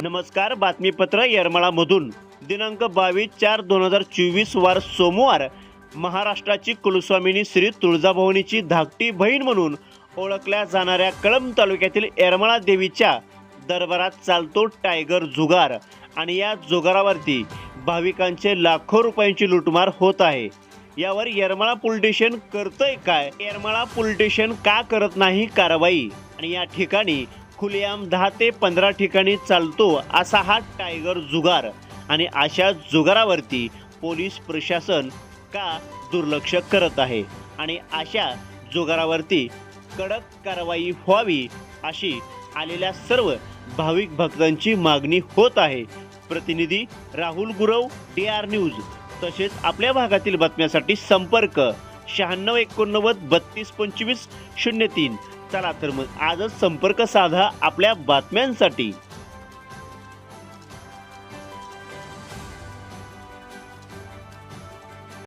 नमस्कार. बातमीपत्र येरमाळामधून दिनांक 22/4/2024 वार सोमवार. महाराष्ट्राची कुलस्वामिनी श्री तुळजाभवानीची धाकटी बहीण म्हणून ओळखल्या जाणाऱ्या कळंब तालुक्यातील येरमाळा देवीच्या दरबारात चालतो टायगर जुगार आणि या जुगारावरती भाविकांचे लाखो रुपयांची लूटमार होत आहे. यावर येरमाळा पोलीस स्टेशन करतंय काय? येरमाळा पोलीस स्टेशन का करत नाही कारवाई? आणि या ठिकाणी खुलेआम 10 ते 15 ठिकाणी चालतो असा हा टायगर जुगार आणि अशा जुगारावरती पोलीस प्रशासन का दुर्लक्ष करत आहे आणि अशा जुगारावरती कडक कारवाई व्हावी अशी आलेल्या सर्व भाविक भक्तांची मागणी होत आहे. प्रतिनिधी राहुल गुरव, DR न्यूज. तसेच आपल्या भागातील बातम्यांसाठी संपर्क 9689 3225 03. चला तर मग आजच संपर्क साधा आपल्या बातम्यांसाठी.